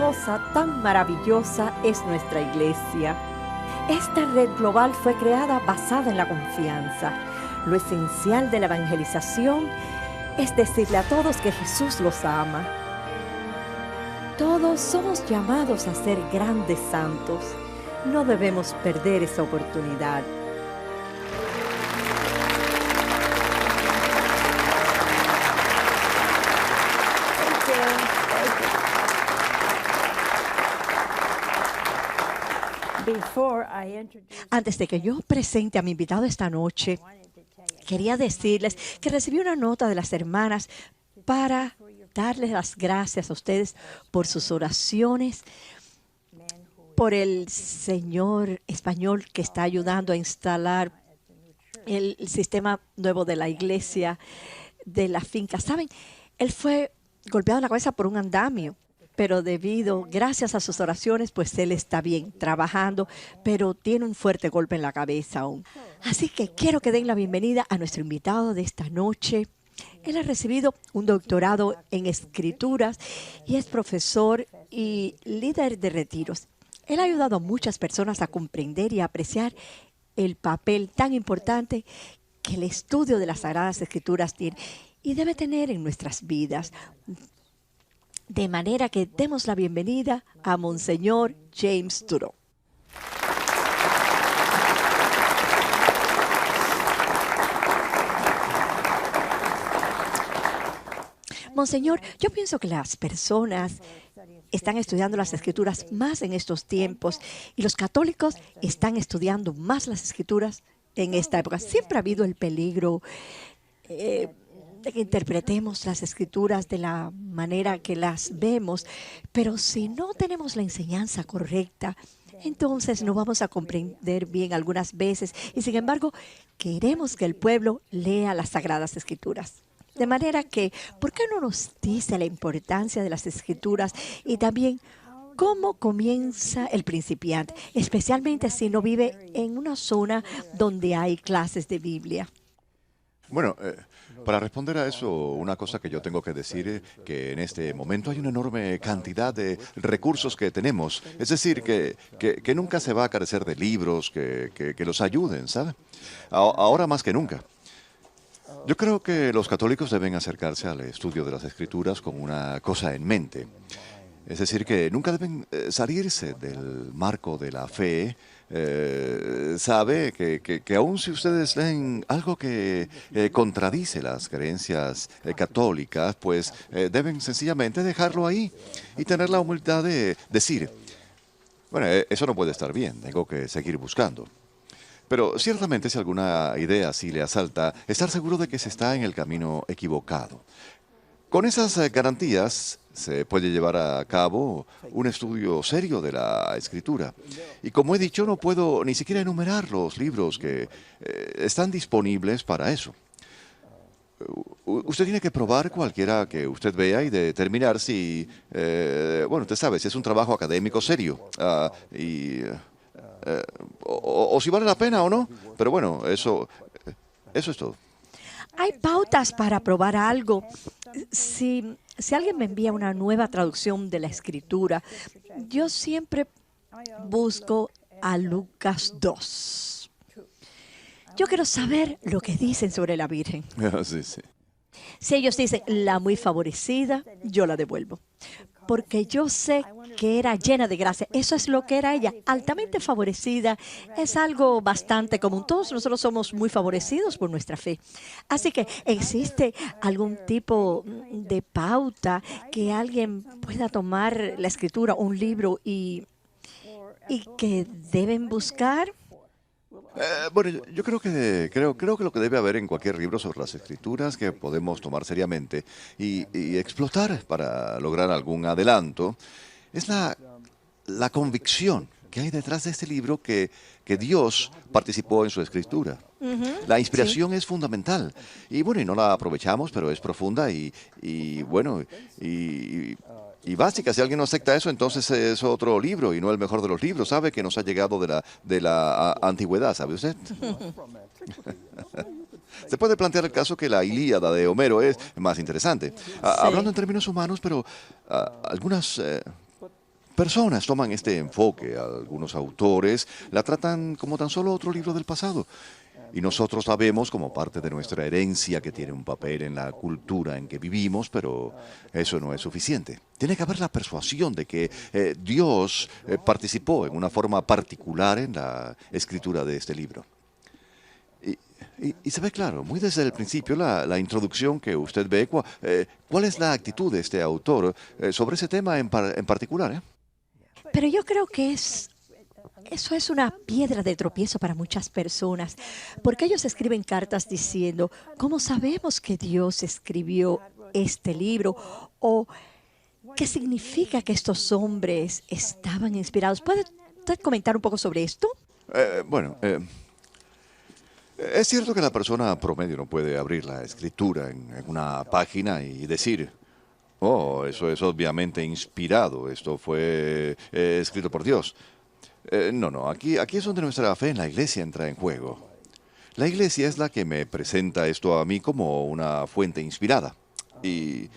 cosa tan maravillosa es nuestra iglesia. Esta red global fue creada basada en la confianza. Lo esencial de la evangelización es decirle a todos que Jesús los ama. Todos somos llamados a ser grandes santos. No debemos perder esa oportunidad. Antes de que yo presente a mi invitado esta noche, quería decirles que recibí una nota de las hermanas para darles las gracias a ustedes por sus oraciones, por el señor español que está ayudando a instalar el sistema nuevo de la iglesia, de la finca. ¿Saben? Él fue golpeado en la cabeza por un andamio, pero gracias a sus oraciones, pues él está bien trabajando, pero tiene un fuerte golpe en la cabeza aún. Así que quiero que den la bienvenida a nuestro invitado de esta noche. Él ha recibido un doctorado en escrituras y es profesor y líder de retiros. Él ha ayudado a muchas personas a comprender y apreciar el papel tan importante que el estudio de las Sagradas Escrituras tiene y debe tener en nuestras vidas. De manera que demos la bienvenida a Monseñor James Turreau. Monseñor, yo pienso que las personas están estudiando las Escrituras más en estos tiempos y los católicos están estudiando más las Escrituras en esta época. Siempre ha habido el peligro de que interpretemos las Escrituras de la manera que las vemos, pero si no tenemos la enseñanza correcta, entonces no vamos a comprender bien algunas veces y sin embargo queremos que el pueblo lea las Sagradas Escrituras. De manera que, ¿por qué no nos dice la importancia de las Escrituras y también cómo comienza el principiante, especialmente si no vive en una zona donde hay clases de Biblia? Bueno, para responder a eso, una cosa que yo tengo que decir es que en este momento hay una enorme cantidad de recursos que tenemos. Es decir, que nunca se va a carecer de libros que los ayuden, ¿sabe? Ahora más que nunca. Yo creo que los católicos deben acercarse al estudio de las Escrituras con una cosa en mente. Es decir, que nunca deben salirse del marco de la fe. Sabe que aun si ustedes leen algo que contradice las creencias católicas, pues deben sencillamente dejarlo ahí y tener la humildad de decir, bueno, eso no puede estar bien, tengo que seguir buscando. Pero ciertamente si alguna idea así le asalta, estar seguro de que se está en el camino equivocado. Con esas garantías se puede llevar a cabo un estudio serio de la Escritura. Y como he dicho, no puedo ni siquiera enumerar los libros que están disponibles para eso. Usted tiene que probar cualquiera que usted vea y determinar si, bueno, usted sabe, si es un trabajo académico serio o si vale la pena o no. Pero bueno, eso es todo. ¿Hay pautas para probar algo? Si alguien me envía una nueva traducción de la Escritura, yo siempre busco a Lucas 2. Yo quiero saber lo que dicen sobre la Virgen. Sí, sí. Si ellos dicen la muy favorecida, yo la devuelvo. Porque yo sé que era llena de gracia. Eso es lo que era ella, altamente favorecida. Es algo bastante común. Todos nosotros somos muy favorecidos por nuestra fe. Así que, ¿existe algún tipo de pauta que alguien pueda tomar la Escritura, un libro, y que deben buscar? Bueno, yo creo que lo que debe haber en cualquier libro sobre las Escrituras que podemos tomar seriamente y explotar para lograr algún adelanto es la convicción que hay detrás de este libro que Dios participó en su escritura. La inspiración es fundamental y bueno, y no la aprovechamos, pero es profunda y básica. Si alguien no acepta eso, entonces es otro libro y no el mejor de los libros, ¿sabe? Que nos ha llegado de la antigüedad, ¿sabe usted? Se puede plantear el caso que la Ilíada de Homero es más interesante. Sí. Hablando en términos humanos, pero algunas personas toman este enfoque. Algunos autores la tratan como tan solo otro libro del pasado. Y nosotros sabemos como parte de nuestra herencia que tiene un papel en la cultura en que vivimos, pero eso no es suficiente. Tiene que haber la persuasión de que Dios participó en una forma particular en la escritura de este libro. Y se ve claro, muy desde el principio, la introducción que usted ve, cuál es la actitud de este autor sobre ese tema en particular, ¿eh? Pero yo creo que eso es una piedra de tropiezo para muchas personas, porque ellos escriben cartas diciendo, ¿cómo sabemos que Dios escribió este libro? ¿O qué significa que estos hombres estaban inspirados? ¿Puede usted comentar un poco sobre esto? Bueno, es cierto que la persona promedio no puede abrir la escritura en una página y decir, oh, eso es obviamente inspirado, esto fue escrito por Dios. No, aquí es donde nuestra fe en la iglesia entra en juego. La iglesia es la que me presenta esto a mí como una fuente inspirada. Y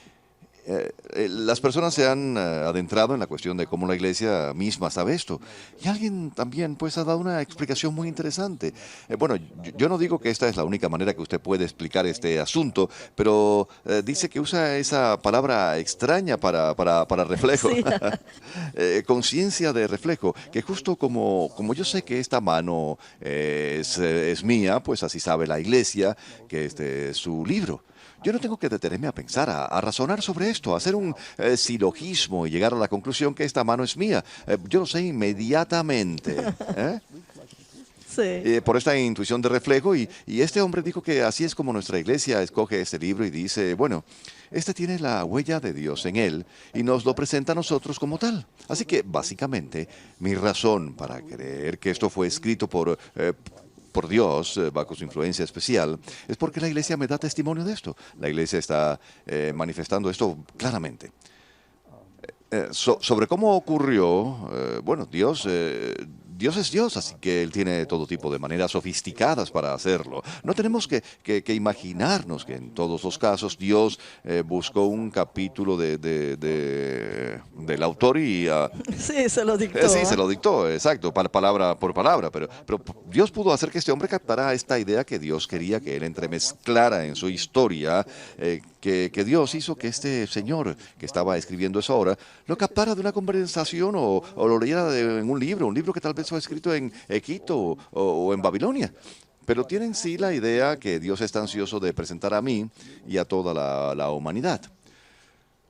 las personas se han adentrado en la cuestión de cómo la iglesia misma sabe esto. Y alguien también pues ha dado una explicación muy interesante. Bueno, yo no digo que esta es la única manera que usted puede explicar este asunto, pero dice que usa esa palabra extraña para reflejo. Sí. Conciencia de reflejo, que justo como yo sé que esta mano es mía, pues así sabe la iglesia que este es su libro. Yo no tengo que detenerme a pensar, a razonar sobre esto, a hacer un silogismo y llegar a la conclusión que esta mano es mía. Yo lo sé inmediatamente. ¿Eh? Sí. Por esta intuición de reflejo, y este hombre dijo que así es como nuestra iglesia escoge este libro y dice, bueno, este tiene la huella de Dios en él y nos lo presenta a nosotros como tal. Así que, básicamente, mi razón para creer que esto fue escrito por Dios, bajo su influencia especial, es porque la iglesia me da testimonio de esto. La iglesia está manifestando esto claramente. Sobre cómo ocurrió, bueno, Dios es Dios, así que Él tiene todo tipo de maneras sofisticadas para hacerlo. No tenemos que imaginarnos que en todos los casos Dios buscó un capítulo del autor y... Sí, se lo dictó. Sí, se lo dictó, exacto, palabra por palabra, pero Dios pudo hacer que este hombre captara esta idea que Dios quería que él entremezclara en su historia, que Dios hizo que este señor que estaba escribiendo eso ahora lo captara de una conversación o lo leyera en un libro que tal vez fue escrito en Egipto o en Babilonia. Pero tiene en sí la idea que Dios está ansioso de presentar a mí y a toda la humanidad.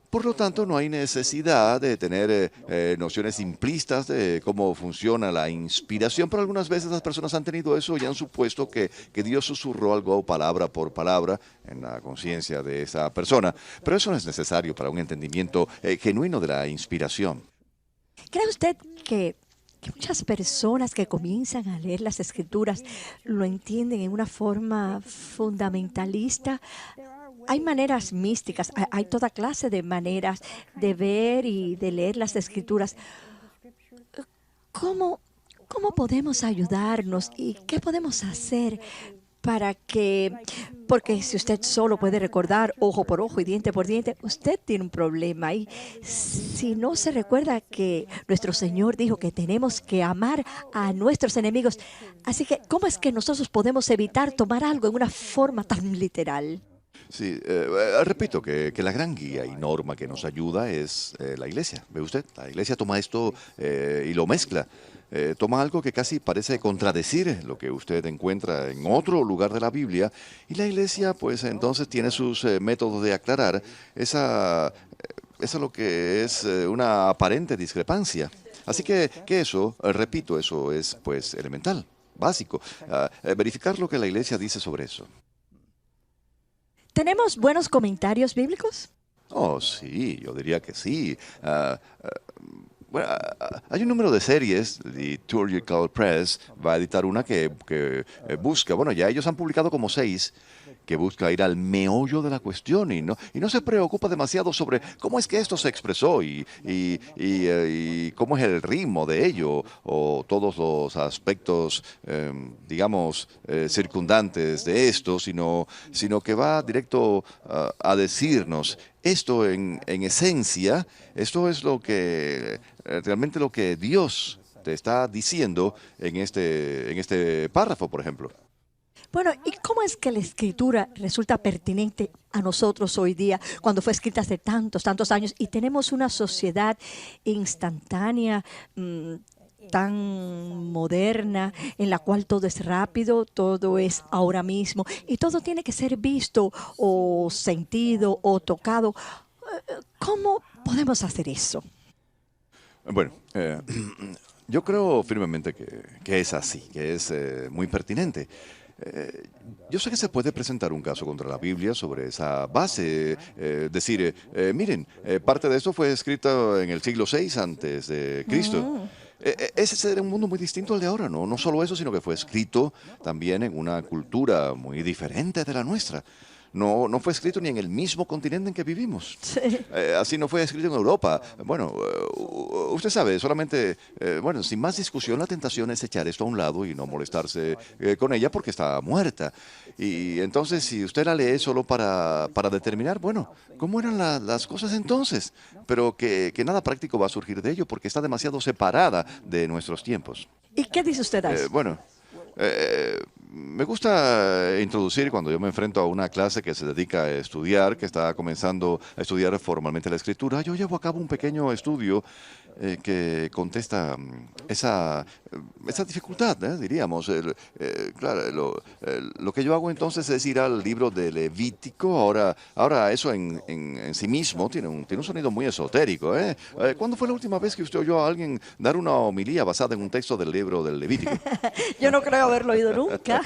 Por lo tanto, no hay necesidad de tener nociones simplistas de cómo funciona la inspiración, pero algunas veces las personas han tenido eso y han supuesto que Dios susurró algo palabra por palabra en la conciencia de esa persona. Pero eso no es necesario para un entendimiento genuino de la inspiración. ¿Cree usted que muchas personas que comienzan a leer las escrituras lo entienden en una forma fundamentalista? Hay maneras místicas, hay toda clase de maneras de ver y de leer las escrituras. ¿Cómo podemos ayudarnos y qué podemos hacer para que, porque si usted solo puede recordar ojo por ojo y diente por diente, usted tiene un problema. Y si no se recuerda que nuestro Señor dijo que tenemos que amar a nuestros enemigos, así que, ¿cómo es que nosotros podemos evitar tomar algo en una forma tan literal? Sí, repito que la gran guía y norma que nos ayuda es la iglesia. ¿Ve usted? La iglesia toma esto y lo mezcla. Toma algo que casi parece contradecir lo que usted encuentra en otro lugar de la Biblia, y la iglesia pues entonces tiene sus métodos de aclarar lo que es una aparente discrepancia. Así que eso, repito, eso es pues elemental, básico. Verificar lo que la iglesia dice sobre eso. ¿Tenemos buenos comentarios bíblicos? Oh, sí, yo diría que sí. Bueno, hay un número de series, Liturgical Press va a editar una que busca, bueno, ya ellos han publicado como 6, que busca ir al meollo de la cuestión y no se preocupa demasiado sobre cómo es que esto se expresó y cómo es el ritmo de ello o todos los aspectos, digamos, circundantes de esto, sino que va directo a decirnos esto en esencia, esto es lo que realmente lo que Dios te está diciendo en este párrafo, por ejemplo. Bueno, ¿y cómo es que la escritura resulta pertinente a nosotros hoy día, cuando fue escrita hace tantos años y tenemos una sociedad instantánea, tan moderna, en la cual todo es rápido, todo es ahora mismo y todo tiene que ser visto o sentido o tocado? ¿Cómo podemos hacer eso? Bueno, yo creo firmemente que es así, que es muy pertinente. Yo sé que se puede presentar un caso contra la Biblia sobre esa base, decir, miren, parte de esto fue escrito en el siglo VI antes de Cristo. Ese era un mundo muy distinto al de ahora, ¿no? No solo eso, sino que fue escrito también en una cultura muy diferente de la nuestra. No fue escrito ni en el mismo continente en que vivimos. Sí. Así no fue escrito en Europa. Bueno, usted sabe, solamente, bueno, sin más discusión, la tentación es echar esto a un lado y no molestarse con ella porque está muerta. Y entonces, si usted la lee solo para determinar, bueno, ¿cómo eran las cosas entonces? Pero que nada práctico va a surgir de ello porque está demasiado separada de nuestros tiempos. ¿Y qué dice usted a eso? Bueno. Me gusta introducir cuando yo me enfrento a una clase que se dedica a estudiar, que está comenzando a estudiar formalmente la escritura, yo llevo a cabo un pequeño estudio que contesta esa dificultad, diríamos. Claro, lo que yo hago entonces es ir al libro de Levítico. Ahora eso en sí mismo tiene un sonido muy esotérico. ¿Cuándo fue la última vez que usted oyó a alguien dar una homilía basada en un texto del libro del Levítico? Yo no creo haberlo oído nunca.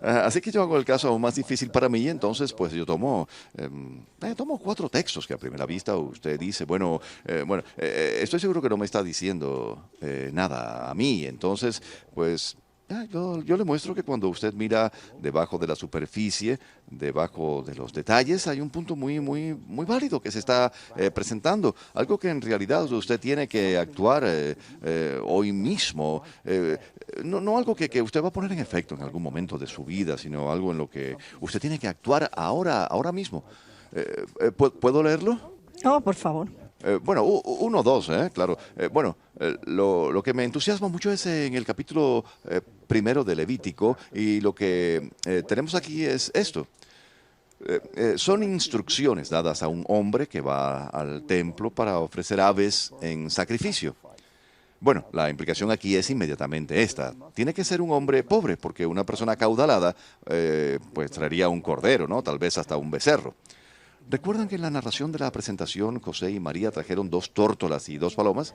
Así que yo hago el caso aún más difícil para mí, entonces pues yo tomo 4 textos que a primera vista usted dice, bueno, estoy seguro que no me está diciendo nada a mí, entonces pues yo le muestro que cuando usted mira debajo de la superficie, debajo de los detalles, hay un punto muy válido que se está presentando, algo que en realidad usted tiene que actuar hoy mismo, no algo que usted va a poner en efecto en algún momento de su vida, sino algo en lo que usted tiene que actuar ahora mismo. ¿Puedo leerlo? Oh, por favor. Bueno, 1, 2, claro. Lo que me entusiasma mucho es en el capítulo primero de Levítico y lo que tenemos aquí es esto. Son instrucciones dadas a un hombre que va al templo para ofrecer aves en sacrificio. Bueno, la implicación aquí es inmediatamente esta. Tiene que ser un hombre pobre, porque una persona acaudalada pues traería un cordero, ¿no? Tal vez hasta un becerro. ¿Recuerdan que en la narración de la presentación José y María trajeron 2 tórtolas y 2 palomas?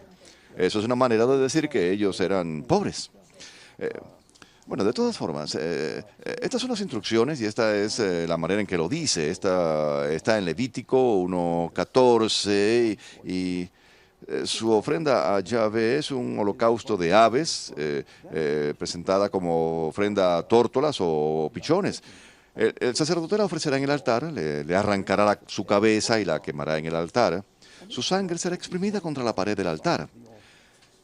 Eso es una manera de decir que ellos eran pobres. Bueno, de todas formas, estas son las instrucciones y esta es la manera en que lo dice. Está en Levítico 1:14 y su ofrenda a Yahvé es un holocausto de aves presentada como ofrenda a tórtolas o pichones. El sacerdote la ofrecerá en el altar, le arrancará su cabeza y la quemará en el altar. Su sangre será exprimida contra la pared del altar.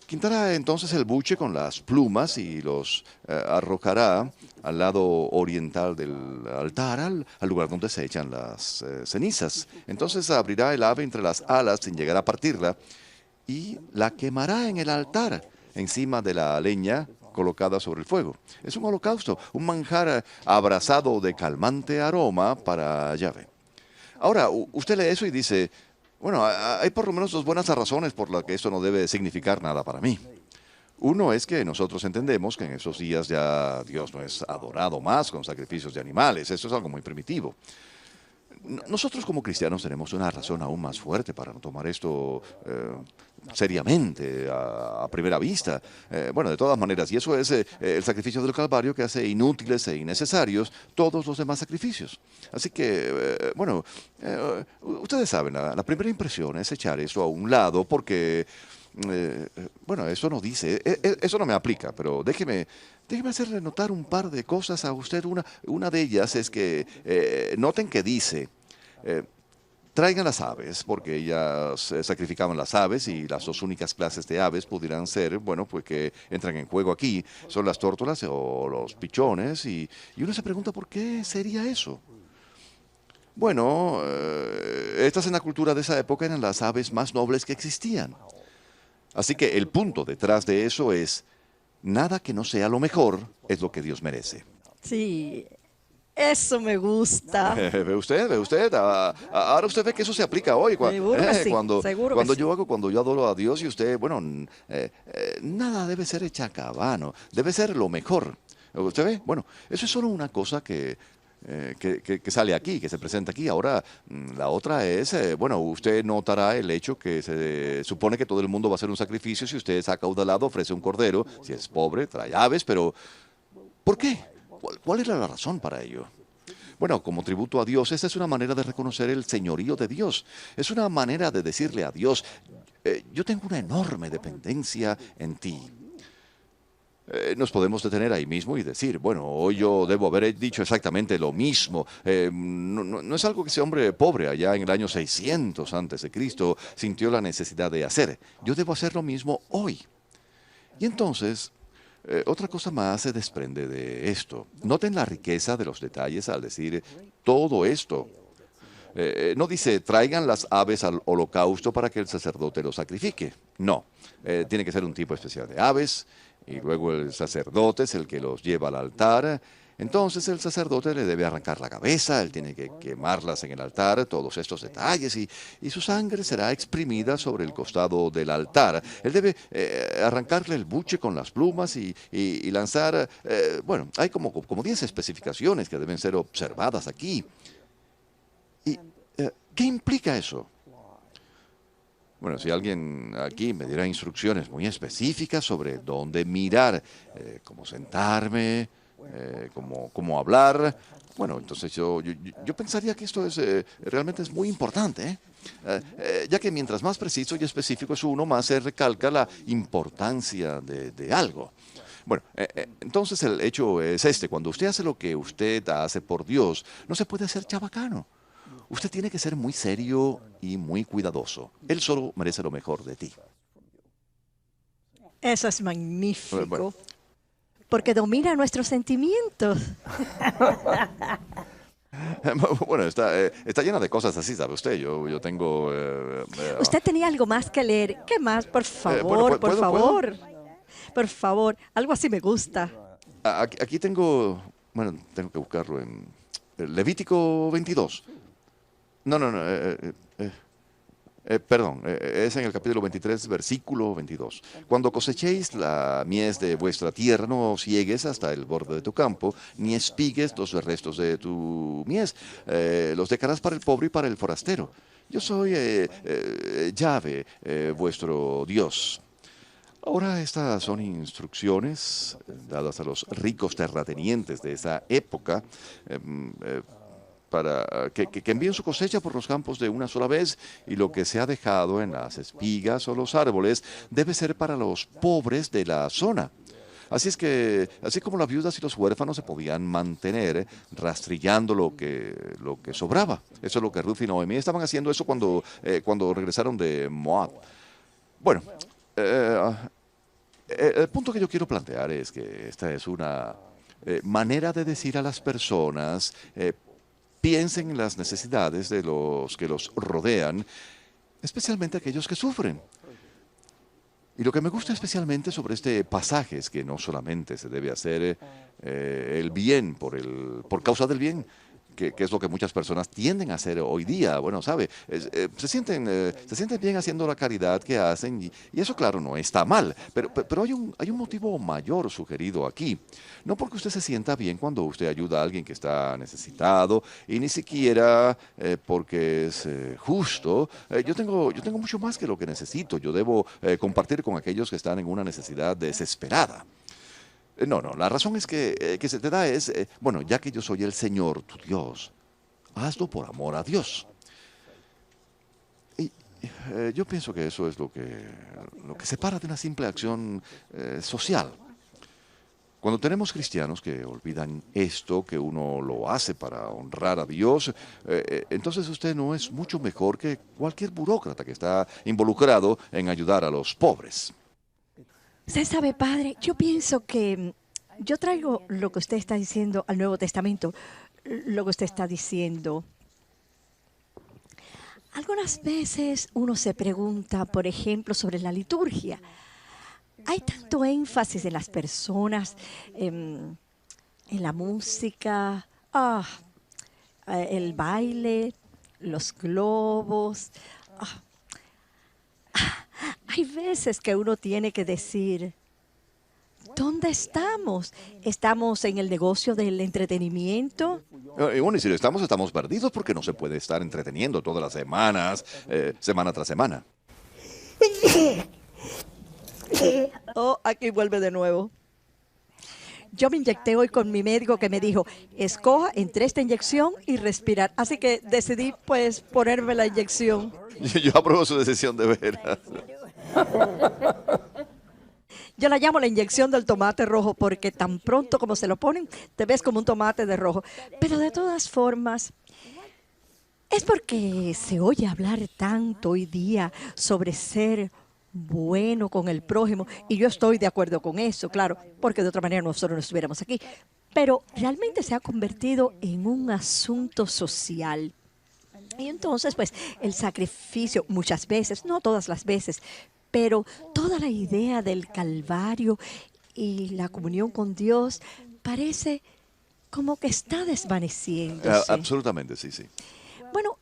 Quitará entonces el buche con las plumas y los arrojará al lado oriental del altar, al lugar donde se echan las cenizas. Entonces abrirá el ave entre las alas sin llegar a partirla y la quemará en el altar, encima de la leña colocada sobre el fuego. Es un holocausto, un manjar abrasado de calmante aroma para Yahvé. Ahora, usted lee eso y dice, bueno, hay por lo menos 2 buenas razones por las que esto no debe significar nada para mí. Uno es que nosotros entendemos que en esos días ya Dios no es adorado más con sacrificios de animales. Eso es algo muy primitivo. Nosotros como cristianos tenemos una razón aún más fuerte para no tomar esto seriamente a primera vista. Bueno, de todas maneras, y eso es el sacrificio del Calvario que hace inútiles e innecesarios todos los demás sacrificios. Así que, bueno, ustedes saben, la primera impresión es echar eso a un lado porque bueno, eso no dice, eso no me aplica, pero déjeme hacerle notar un par de cosas a usted. Una de ellas es que noten que dice, eh, traigan las aves, porque ellas sacrificaban las aves y las dos únicas clases de aves pudieran ser, bueno, pues que entran en juego aquí, son las tórtolas o los pichones, y uno se pregunta por qué sería eso. Bueno, estas en la cultura de esa época eran las aves más nobles que existían. Así que el punto detrás de eso es, nada que no sea lo mejor es lo que Dios merece. Sí, eso me gusta. ¿Ve usted? ¿Ve usted? Ahora usted ve que eso se aplica hoy. Seguro que sí, seguro que sí. Cuando yo adoro a Dios y usted, bueno, nada debe ser chacabano, debe ser lo mejor. ¿Usted ve? Bueno, eso es solo una cosa que sale aquí, que se presenta aquí. Ahora, la otra es, bueno, usted notará el hecho que se supone que todo el mundo va a hacer un sacrificio. Si usted es acaudalado, ofrece un cordero. Si es pobre, trae aves, pero ¿por qué? ¿Cuál era la razón para ello? Bueno, como tributo a Dios, esta es una manera de reconocer el señorío de Dios. Es una manera de decirle a Dios, yo tengo una enorme dependencia en ti. Nos podemos detener ahí mismo y decir, bueno, hoy yo debo haber dicho exactamente lo mismo. No es algo que ese hombre pobre allá en el año 600 antes de Cristo sintió la necesidad de hacer. Yo debo hacer lo mismo hoy. Y entonces, otra cosa más se desprende de esto. Noten la riqueza de los detalles al decir todo esto. No dice, traigan las aves al holocausto para que el sacerdote lo sacrifique. No, tiene que ser un tipo especial de aves, y luego el sacerdote es el que los lleva al altar. Entonces el sacerdote le debe arrancar la cabeza, él tiene que quemarlas en el altar, todos estos detalles, y su sangre será exprimida sobre el costado del altar. Él debe arrancarle el buche con las plumas y lanzar, bueno, hay como 10 especificaciones que deben ser observadas aquí. ¿Y qué implica eso? Bueno, si alguien aquí me diera instrucciones muy específicas sobre dónde mirar, cómo sentarme, cómo hablar, bueno, entonces yo pensaría que esto realmente es muy importante, ya que mientras más preciso y específico es uno, más se recalca la importancia de algo. Bueno, entonces el hecho es este, cuando usted hace lo que usted hace por Dios, no se puede hacer chabacano. Usted tiene que ser muy serio y muy cuidadoso. Él solo merece lo mejor de ti. Eso es magnífico. Bueno. Porque domina nuestros sentimientos. Bueno, está llena de cosas así, ¿sabe usted? Yo tengo... Usted tenía algo más que leer. ¿Qué más? Por favor, bueno, por favor. Por favor, algo así me gusta. Aquí tengo... Bueno, tengo que buscarlo en Levítico 22. No, perdón, es en el capítulo 23, versículo 22. Cuando cosechéis la mies de vuestra tierra, no ciegues hasta el borde de tu campo, ni espigues los restos de tu mies. Los dejarás para el pobre y para el forastero. Yo soy Yahvé, vuestro Dios. Ahora estas son instrucciones dadas a los ricos terratenientes de esa época, para que envíen su cosecha por los campos de una sola vez, y lo que se ha dejado en las espigas o los árboles debe ser para los pobres de la zona. Así como las viudas y los huérfanos se podían mantener rastrillando lo que sobraba. Eso es lo que Ruth y Noemí estaban haciendo eso cuando regresaron de Moab. Bueno, el punto que yo quiero plantear es que esta es una manera de decir a las personas, piensen en las necesidades de los que los rodean, especialmente aquellos que sufren. Y lo que me gusta especialmente sobre este pasaje es que no solamente se debe hacer el bien por causa del bien, que es lo que muchas personas tienden a hacer hoy día. Bueno, sabe, se sienten bien haciendo la caridad que hacen, y eso, claro, no está mal, pero hay un motivo mayor sugerido aquí. No porque usted se sienta bien cuando usted ayuda a alguien que está necesitado, y ni siquiera porque es justo. Yo tengo mucho más que lo que necesito. Yo debo compartir con aquellos que están en una necesidad desesperada. No, la razón es que se te da es, bueno, ya que yo soy el Señor, tu Dios, hazlo por amor a Dios. Yo pienso que eso es lo que separa de una simple acción social. Cuando tenemos cristianos que olvidan esto, que uno lo hace para honrar a Dios, entonces usted no es mucho mejor que cualquier burócrata que está involucrado en ayudar a los pobres. Usted sabe, padre, yo pienso que yo traigo lo que usted está diciendo al Nuevo Testamento, lo que usted está diciendo. Algunas veces uno se pregunta, por ejemplo, sobre la liturgia. Hay tanto énfasis en las personas, en la música, el baile, los globos. Hay veces que uno tiene que decir, ¿dónde estamos? ¿Estamos en el negocio del entretenimiento? Bueno, y si lo estamos perdidos porque no se puede estar entreteniendo todas las semanas, semana tras semana. Oh, aquí vuelve de nuevo. Yo me inyecté hoy con mi médico que me dijo, escoja entre esta inyección y respirar. Así que decidí, pues, ponerme la inyección. Yo apruebo su decisión de veras. Yo la llamo la inyección del tomate rojo porque tan pronto como se lo ponen, te ves como un tomate de rojo. Pero de todas formas, es porque se oye hablar tanto hoy día sobre ser bueno con el prójimo, y yo estoy de acuerdo con eso, claro, porque de otra manera nosotros no estuviéramos aquí. Pero realmente se ha convertido en un asunto social. Y entonces, pues, el sacrificio, muchas veces, no todas las veces, pero toda la idea del Calvario y la comunión con Dios parece como que está desvaneciéndose. Absolutamente, sí, sí. Bueno,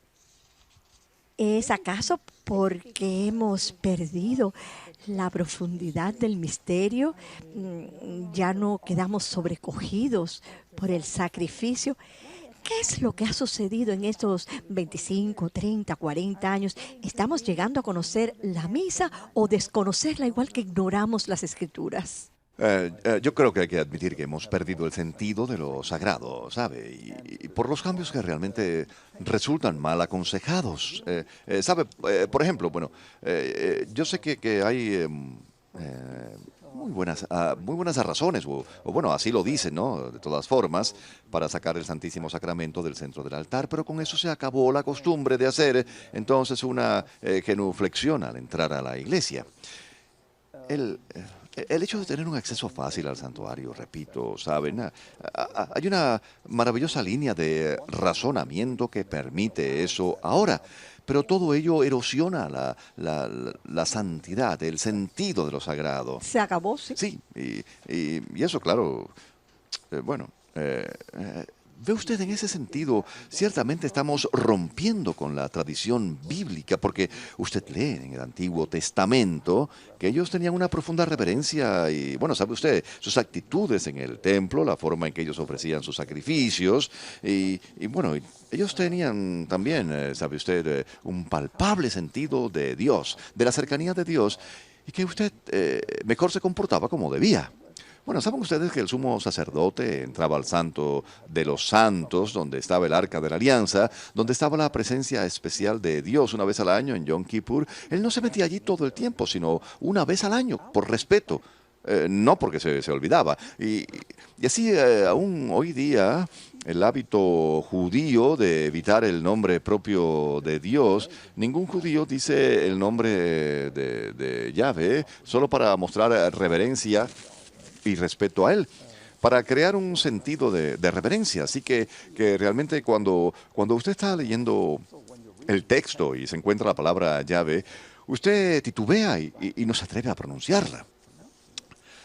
¿es acaso porque hemos perdido la profundidad del misterio? Ya no quedamos sobrecogidos por el sacrificio. ¿Qué es lo que ha sucedido en estos 25, 30, 40 años? ¿Estamos llegando a conocer la misa o desconocerla igual que ignoramos las escrituras? Yo creo que hay que admitir que hemos perdido el sentido de lo sagrado, ¿sabe? Y por los cambios que realmente resultan mal aconsejados. ¿Sabe? Por ejemplo, bueno, yo sé que hay muy buenas razones, o bueno, así lo dicen, ¿no? De todas formas, para sacar el Santísimo Sacramento del centro del altar, pero con eso se acabó la costumbre de hacer entonces una genuflexión al entrar a la iglesia. El hecho de tener un acceso fácil al santuario, repito, ¿saben? Hay una maravillosa línea de razonamiento que permite eso ahora, pero todo ello erosiona la santidad, el sentido de lo sagrado. Se acabó, sí. Sí, y eso, claro, bueno, ¿ve usted en ese sentido? Ciertamente estamos rompiendo con la tradición bíblica, porque usted lee en el Antiguo Testamento que ellos tenían una profunda reverencia y, bueno, sabe usted, sus actitudes en el templo, la forma en que ellos ofrecían sus sacrificios y bueno, ellos tenían también, sabe usted, un palpable sentido de Dios, de la cercanía de Dios, y que usted mejor se comportaba como debía. Bueno, ¿saben ustedes que el sumo sacerdote entraba al santo de los santos, donde estaba el arca de la alianza, donde estaba la presencia especial de Dios una vez al año en Yom Kippur? Él no se metía allí todo el tiempo, sino una vez al año, por respeto, no porque se olvidaba. Y así, aún hoy día, el hábito judío de evitar el nombre propio de Dios, ningún judío dice el nombre de Yahvé, solo para mostrar reverencia y respeto a él, para crear un sentido de reverencia. Así que realmente cuando usted está leyendo el texto y se encuentra la palabra llave, usted titubea y no se atreve a pronunciarla.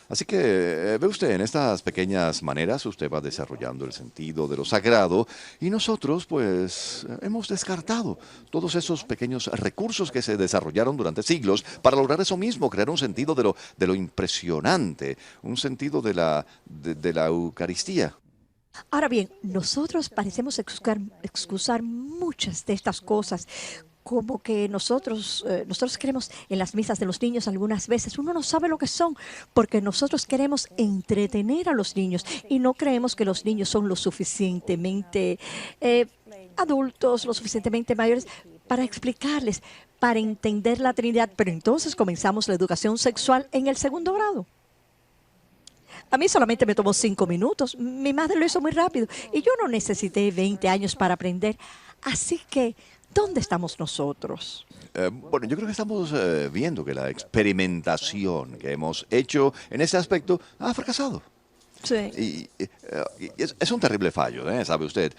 Así que ve usted, en estas pequeñas maneras usted va desarrollando el sentido de lo sagrado y nosotros pues hemos descartado todos esos pequeños recursos que se desarrollaron durante siglos para lograr eso mismo, crear un sentido de lo impresionante, un sentido de la Eucaristía. Ahora bien, nosotros parecemos excusar muchas de estas cosas, como que nosotros queremos en las misas de los niños algunas veces, uno no sabe lo que son, porque nosotros queremos entretener a los niños y no creemos que los niños son lo suficientemente adultos, lo suficientemente mayores para explicarles, para entender la Trinidad, pero entonces comenzamos la educación sexual en el segundo grado. A mí solamente me tomó 5 minutos. Mi madre lo hizo muy rápido y yo no necesité 20 años para aprender. Así que, ¿dónde estamos nosotros? Bueno, yo creo que estamos viendo que la experimentación que hemos hecho en ese aspecto ha fracasado. Sí. Y es un terrible fallo, ¿sabe usted?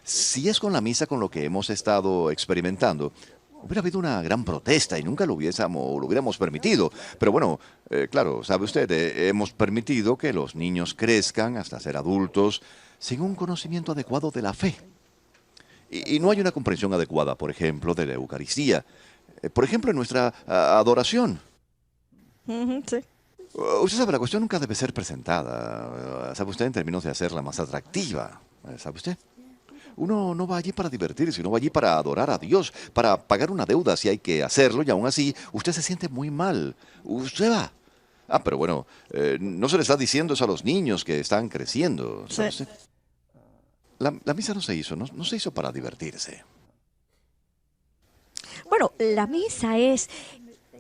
Si es con la misa con lo que hemos estado experimentando, hubiera habido una gran protesta y nunca lo hubiéramos permitido. Pero bueno, claro, sabe usted, hemos permitido que los niños crezcan hasta ser adultos sin un conocimiento adecuado de la fe. Y no hay una comprensión adecuada, por ejemplo, de la Eucaristía. Por ejemplo, en nuestra adoración. Sí. Usted sabe, la cuestión nunca debe ser presentada, sabe usted, en términos de hacerla más atractiva, sabe usted. Uno no va allí para divertirse, uno va allí para adorar a Dios, para pagar una deuda si hay que hacerlo, y aún así usted se siente muy mal. Usted va. Pero bueno, no se le está diciendo eso a los niños que están creciendo, ¿sabe usted? La misa no se hizo, no se hizo para divertirse. Bueno, la misa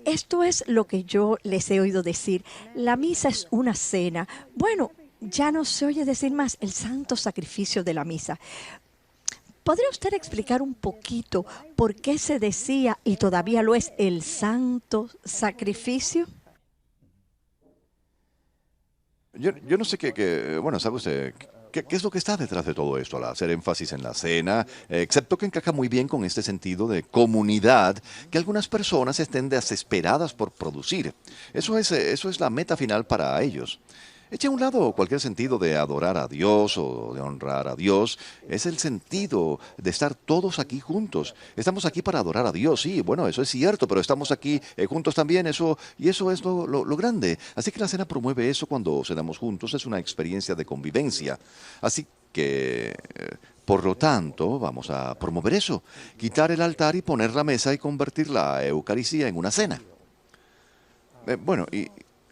esto es lo que yo les he oído decir. La misa es una cena. Bueno, ya no se oye decir más el santo sacrificio de la misa. ¿Podría usted explicar un poquito por qué se decía, y todavía lo es, el santo sacrificio? Yo no sé bueno, ¿sabe usted? ¿Qué es lo que está detrás de todo esto al hacer énfasis en la cena? Excepto que encaja muy bien con este sentido de comunidad que algunas personas estén desesperadas por producir. Eso es la meta final para ellos. Eche a un lado cualquier sentido de adorar a Dios o de honrar a Dios. Es el sentido de estar todos aquí juntos. Estamos aquí para adorar a Dios, sí, bueno, eso es cierto, pero estamos aquí juntos también, eso es lo grande. Así que la cena promueve eso cuando cenamos juntos, es una experiencia de convivencia. Así que, por lo tanto, vamos a promover eso, quitar el altar y poner la mesa y convertir la Eucaristía en una cena. Bueno, y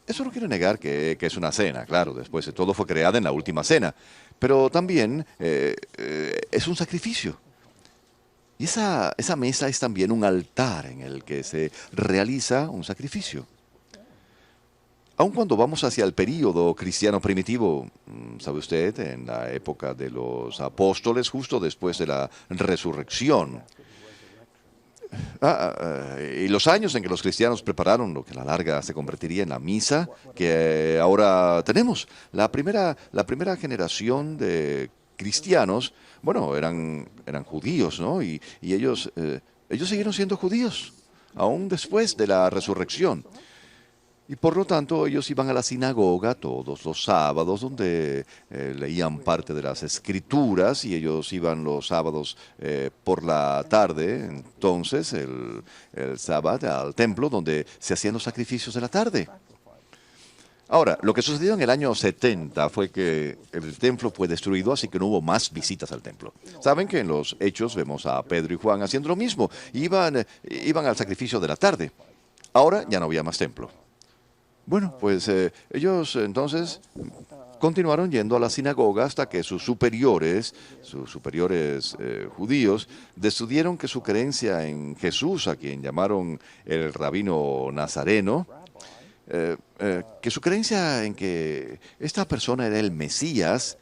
eso no quiere negar que es una cena, claro, después de todo fue creada en la última cena, pero también es un sacrificio. Y esa mesa es también un altar en el que se realiza un sacrificio. Aun cuando vamos hacia el período cristiano primitivo, ¿sabe usted? En la época de los apóstoles, justo después de la resurrección, y los años en que los cristianos prepararon lo que a la larga se convertiría en la misa que ahora tenemos. La primera generación de cristianos, bueno, eran judíos, ¿no? Y ellos siguieron siendo judíos, aún después de la resurrección. Y por lo tanto ellos iban a la sinagoga todos los sábados donde leían parte de las escrituras y ellos iban los sábados por la tarde, entonces el sábado al templo donde se hacían los sacrificios de la tarde. Ahora, lo que sucedió en el año 70 fue que el templo fue destruido, así que no hubo más visitas al templo. Saben que en los Hechos vemos a Pedro y Juan haciendo lo mismo, iban al sacrificio de la tarde. Ahora ya no había más templo. Bueno, pues ellos entonces continuaron yendo a la sinagoga hasta que sus superiores judíos, decidieron que su creencia en Jesús, a quien llamaron el rabino nazareno, que su creencia en que esta persona era el Mesías,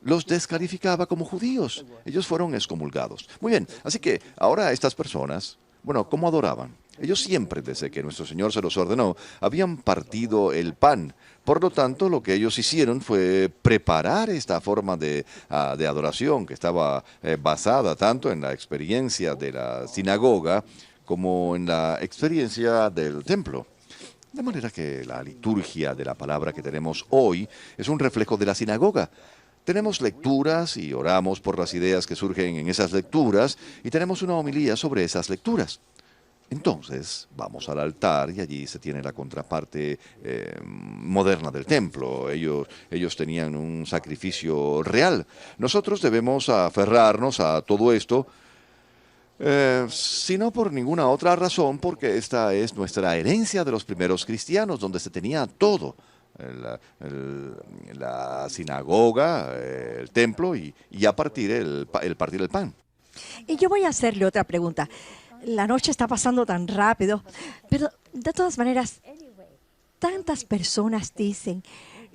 los descalificaba como judíos. Ellos fueron excomulgados. Muy bien, así que ahora estas personas, bueno, ¿cómo adoraban? Ellos siempre, desde que nuestro Señor se los ordenó, habían partido el pan. Por lo tanto, lo que ellos hicieron fue preparar esta forma de adoración que estaba basada tanto en la experiencia de la sinagoga como en la experiencia del templo. De manera que la liturgia de la palabra que tenemos hoy es un reflejo de la sinagoga. Tenemos lecturas y oramos por las ideas que surgen en esas lecturas y tenemos una homilía sobre esas lecturas. Entonces vamos al altar y allí se tiene la contraparte moderna del templo. Ellos tenían un sacrificio real. Nosotros debemos aferrarnos a todo esto, si no por ninguna otra razón, porque esta es nuestra herencia de los primeros cristianos, donde se tenía todo. La sinagoga, el templo y a partir el partir el pan. Y yo voy a hacerle otra pregunta. La noche está pasando tan rápido, pero de todas maneras, tantas personas dicen,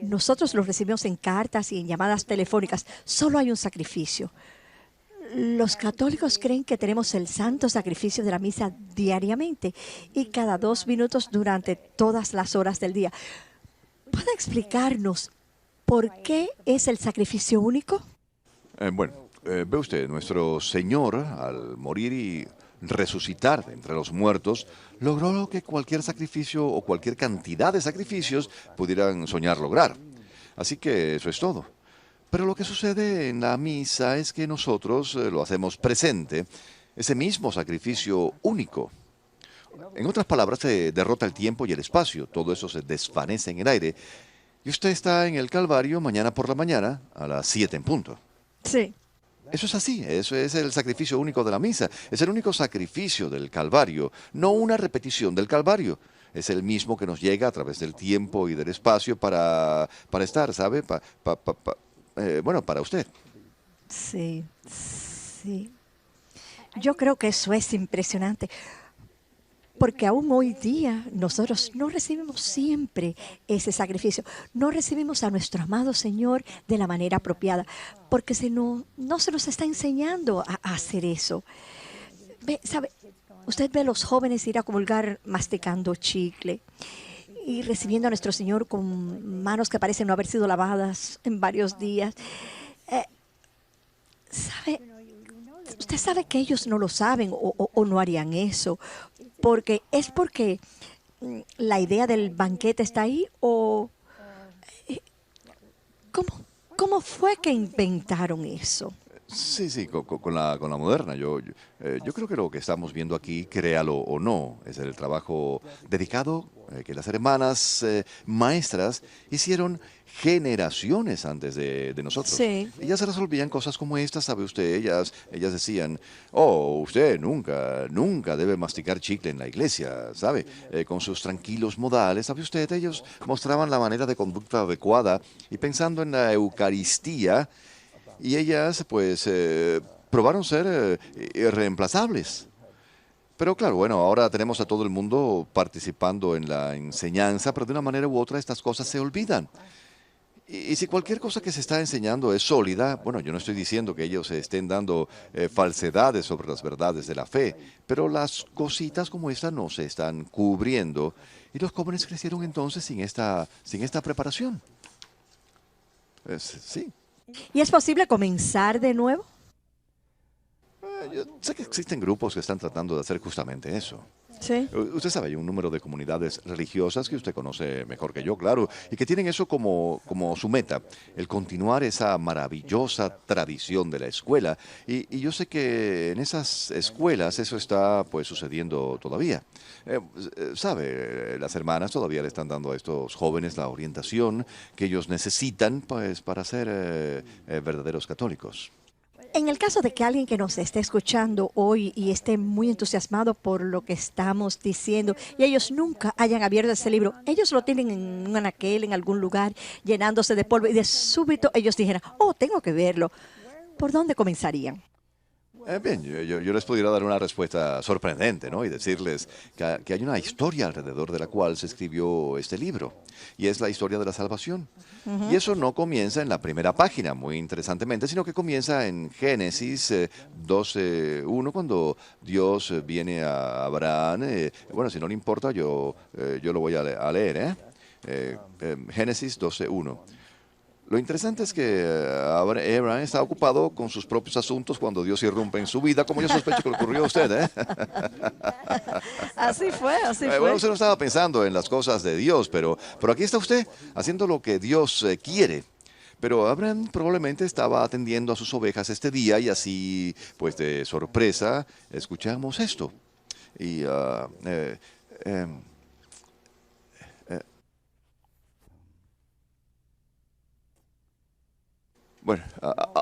nosotros lo recibimos en cartas y en llamadas telefónicas, solo hay un sacrificio. Los católicos creen que tenemos el santo sacrificio de la misa diariamente y cada 2 minutos durante todas las horas del día. ¿Puede explicarnos por qué es el sacrificio único? Ve usted, nuestro Señor, al morir y resucitar de entre los muertos, logró lo que cualquier sacrificio o cualquier cantidad de sacrificios pudieran soñar lograr. Así que eso es todo. Pero lo que sucede en la misa es que nosotros lo hacemos presente, ese mismo sacrificio único. En otras palabras, se derrota el tiempo y el espacio, todo eso se desvanece en el aire, y usted está en el Calvario mañana por la mañana a las 7 en punto. Sí. Eso es así, eso es el sacrificio único de la misa, es el único sacrificio del Calvario, no una repetición del Calvario. Es el mismo que nos llega a través del tiempo y del espacio para estar, ¿sabe? Para usted. Sí, sí. Yo creo que eso es impresionante, porque aún hoy día nosotros no recibimos siempre ese sacrificio, no recibimos a nuestro amado Señor de la manera apropiada, porque no se nos está enseñando a hacer eso. ¿Sabe? Usted ve a los jóvenes ir a comulgar masticando chicle y recibiendo a nuestro Señor con manos que parecen no haber sido lavadas en varios días. ¿Sabe? Usted sabe que ellos no lo saben o no harían eso, porque la idea del banquete está ahí o ¿cómo fue que inventaron eso? Sí, con la moderna. Yo creo que lo que estamos viendo aquí, créalo o no, es el trabajo dedicado que las hermanas maestras hicieron generaciones antes de nosotros. Sí. Ellas resolvían cosas como estas, ¿sabe usted? Ellas decían, oh, usted nunca debe masticar chicle en la iglesia, ¿sabe? Con sus tranquilos modales, ¿sabe usted? Ellos mostraban la manera de conducta adecuada y pensando en la Eucaristía, y ellas, pues, probaron ser irreemplazables. Pero claro, bueno, ahora tenemos a todo el mundo participando en la enseñanza, pero de una manera u otra estas cosas se olvidan. Y si cualquier cosa que se está enseñando es sólida, bueno, yo no estoy diciendo que ellos estén dando falsedades sobre las verdades de la fe, pero las cositas como esta no se están cubriendo. Y los jóvenes crecieron entonces sin esta preparación. Sí. ¿Y es posible comenzar de nuevo? Yo sé que existen grupos que están tratando de hacer justamente eso. Sí. Usted sabe, hay un número de comunidades religiosas que usted conoce mejor que yo, claro, y que tienen eso como su meta, el continuar esa maravillosa tradición de la escuela. Y yo sé que en esas escuelas eso está pues sucediendo todavía. Sabe, las hermanas todavía le están dando a estos jóvenes la orientación que ellos necesitan pues para ser verdaderos católicos. En el caso de que alguien que nos esté escuchando hoy y esté muy entusiasmado por lo que estamos diciendo y ellos nunca hayan abierto ese libro, ellos lo tienen en un anaquel, en algún lugar, llenándose de polvo y de súbito ellos dijeran, oh, tengo que verlo. ¿Por dónde comenzarían? Bien, yo les pudiera dar una respuesta sorprendente, ¿no? Y decirles que hay una historia alrededor de la cual se escribió este libro, y es la historia de la salvación. Y eso no comienza en la primera página, muy interesantemente, sino que comienza en Génesis 12:1, cuando Dios viene a Abraham. Bueno, si no le importa, yo lo voy a leer, Génesis 12:1. Lo interesante es que Abraham está ocupado con sus propios asuntos cuando Dios irrumpe en su vida, como yo sospecho que le ocurrió a usted, ¿eh? Así fue. Bueno, usted no estaba pensando en las cosas de Dios, pero aquí está usted haciendo lo que Dios quiere. Pero Abraham probablemente estaba atendiendo a sus ovejas este día y así, pues de sorpresa, escuchamos esto. Y bueno,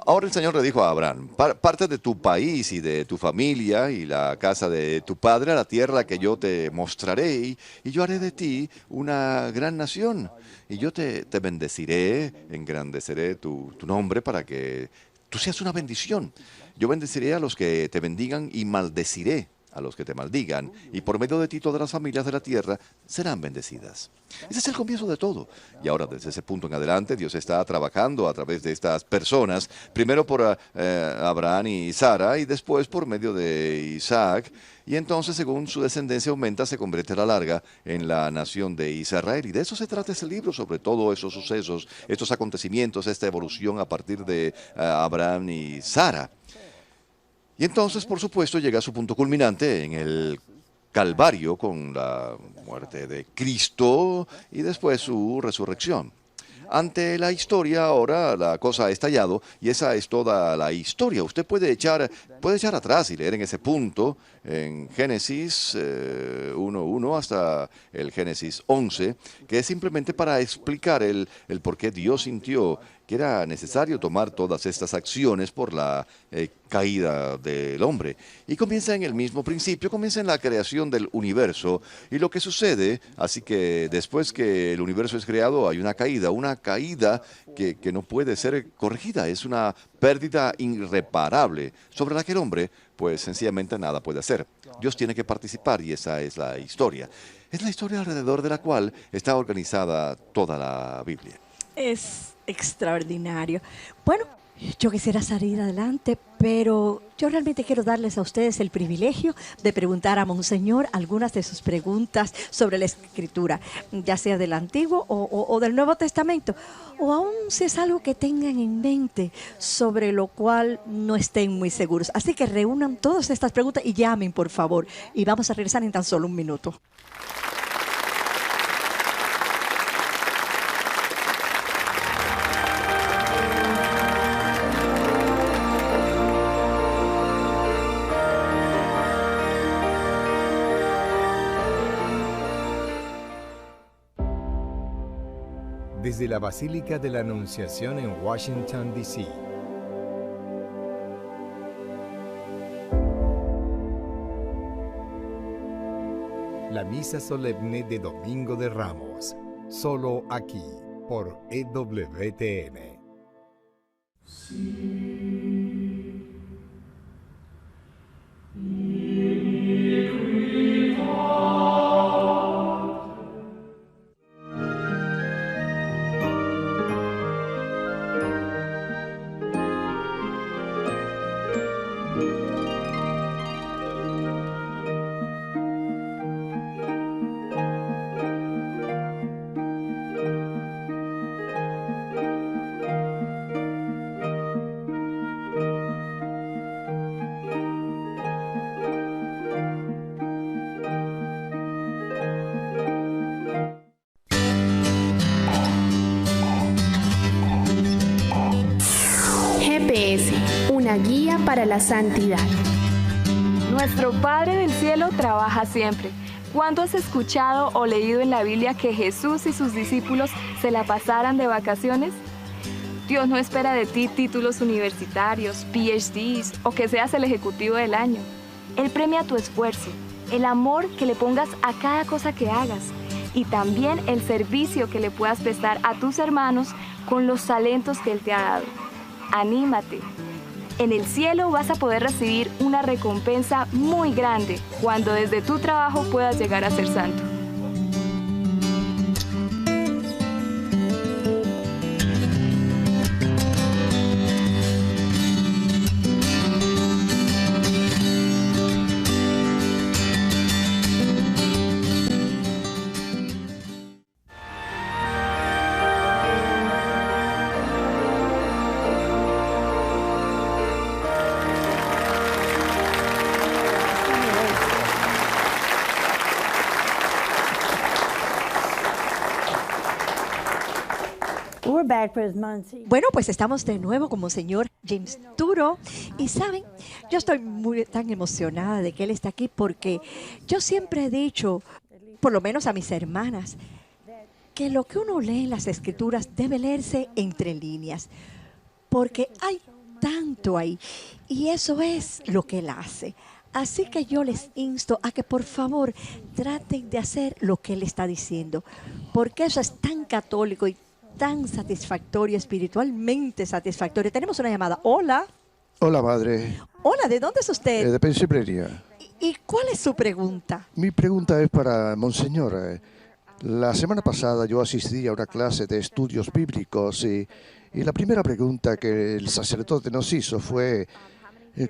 ahora el Señor le dijo a Abraham, parte de tu país y de tu familia y la casa de tu padre a la tierra que yo te mostraré y yo haré de ti una gran nación y yo te bendeciré, engrandeceré tu nombre para que tú seas una bendición. Yo bendeciré a los que te bendigan y maldeciré a los que te maldigan, y por medio de ti todas las familias de la tierra serán bendecidas. Ese es el comienzo de todo. Y ahora, desde ese punto en adelante, Dios está trabajando a través de estas personas, primero por Abraham y Sara, y después por medio de Isaac. Y entonces, según su descendencia aumenta, se convierte a la larga en la nación de Israel. Y de eso se trata ese libro, sobre todo esos sucesos, estos acontecimientos, esta evolución a partir de Abraham y Sara. Y entonces, por supuesto, llega a su punto culminante en el Calvario con la muerte de Cristo y después su resurrección. Ante la historia ahora la cosa ha estallado y esa es toda la historia. Usted puede echar atrás y leer en ese punto, en Génesis 1:1 hasta el Génesis 11, que es simplemente para explicar el por qué Dios sintió que era necesario tomar todas estas acciones por la caída del hombre. Y comienza en el mismo principio, comienza en la creación del universo. Y lo que sucede, así que después que el universo es creado, hay una caída que no puede ser corregida. Es una pérdida irreparable sobre la que el hombre, pues sencillamente nada puede hacer. Dios tiene que participar y esa es la historia. Es la historia alrededor de la cual está organizada toda la Biblia. Es extraordinario. Bueno, yo quisiera salir adelante, pero yo realmente quiero darles a ustedes el privilegio de preguntar a Monseñor algunas de sus preguntas sobre la Escritura, ya sea del Antiguo o del Nuevo Testamento, o aún si es algo que tengan en mente sobre lo cual no estén muy seguros. Así que reúnan todas estas preguntas y llamen, por favor, y vamos a regresar en tan solo un minuto. Desde la Basílica de la Anunciación en Washington, D.C. La Misa Solemne de Domingo de Ramos, solo aquí, por EWTN. GPS, una guía para la santidad. Nuestro Padre del Cielo trabaja siempre. ¿Cuándo has escuchado o leído en la Biblia que Jesús y sus discípulos se la pasaran de vacaciones? Dios no espera de ti títulos universitarios, PhDs o que seas el ejecutivo del año. Él premia tu esfuerzo, el amor que le pongas a cada cosa que hagas y también el servicio que le puedas prestar a tus hermanos con los talentos que Él te ha dado. Anímate. En el cielo vas a poder recibir una recompensa muy grande cuando desde tu trabajo puedas llegar a ser santo. Bueno, pues estamos de nuevo con Monseñor James Turo y saben, yo estoy tan emocionada de que él está aquí porque yo siempre he dicho, por lo menos a mis hermanas, que lo que uno lee en las Escrituras debe leerse entre líneas, porque hay tanto ahí y eso es lo que él hace. Así que yo les insto a que por favor traten de hacer lo que él está diciendo, porque eso es tan católico y tan satisfactorio, espiritualmente satisfactorio. Tenemos una llamada. Hola. Hola, madre. Hola, ¿de dónde es usted? De Pennsylvania. ¿Y cuál es su pregunta? Mi pregunta es para Monseñor. La semana pasada yo asistí a una clase de estudios bíblicos y la primera pregunta que el sacerdote nos hizo fue,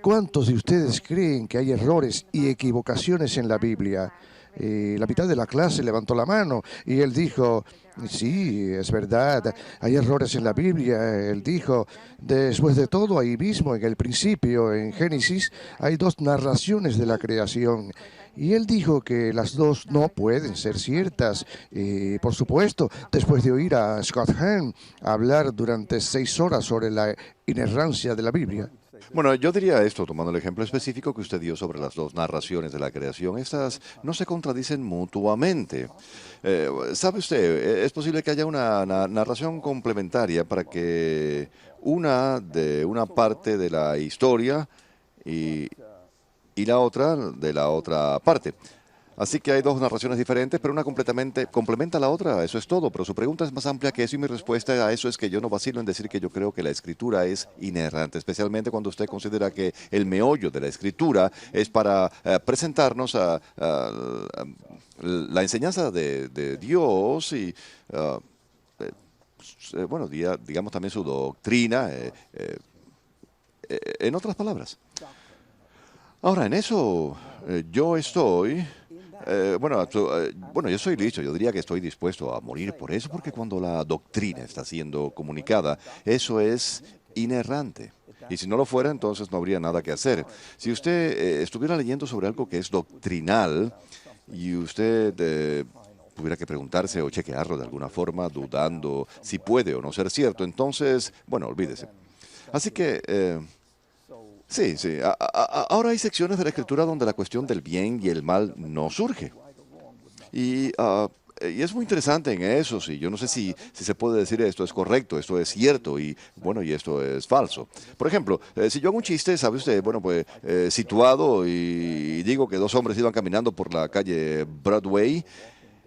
¿cuántos de ustedes creen que hay errores y equivocaciones en la Biblia? La mitad de la clase levantó la mano y él dijo, sí, es verdad, hay errores en la Biblia. Él dijo, después de todo, ahí mismo, en el principio, en Génesis, hay dos narraciones de la creación. Y él dijo que las dos no pueden ser ciertas. Y, por supuesto, después de oír a Scott Hahn hablar durante 6 horas sobre la inerrancia de la Biblia. Bueno, yo diría esto, tomando el ejemplo específico que usted dio sobre las dos narraciones de la creación. Estas no se contradicen mutuamente. ¿Sabe usted? Es posible que haya una narración complementaria para que una de una parte de la historia y la otra de la otra parte. Así que hay dos narraciones diferentes, pero una complementa a la otra, eso es todo. Pero su pregunta es más amplia que eso y mi respuesta a eso es que yo no vacilo en decir que yo creo que la escritura es inerrante, especialmente cuando usted considera que el meollo de la escritura es para presentarnos a la enseñanza de Dios y, bueno, digamos también su doctrina, en otras palabras. Ahora, en eso yo estoy... Bueno, yo soy listo, yo diría que estoy dispuesto a morir por eso, porque cuando la doctrina está siendo comunicada, eso es inerrante. Y si no lo fuera, entonces no habría nada que hacer. Si usted estuviera leyendo sobre algo que es doctrinal y usted tuviera que preguntarse o chequearlo de alguna forma, dudando si puede o no ser cierto, entonces, bueno, olvídese. Así que... Sí. Ahora hay secciones de la Escritura donde la cuestión del bien y el mal no surge. Y es muy interesante en eso, sí. Yo no sé si se puede decir esto es correcto, esto es cierto y, bueno, y esto es falso. Por ejemplo, si yo hago un chiste, ¿sabe usted? Bueno, pues situado y digo que dos hombres iban caminando por la calle Broadway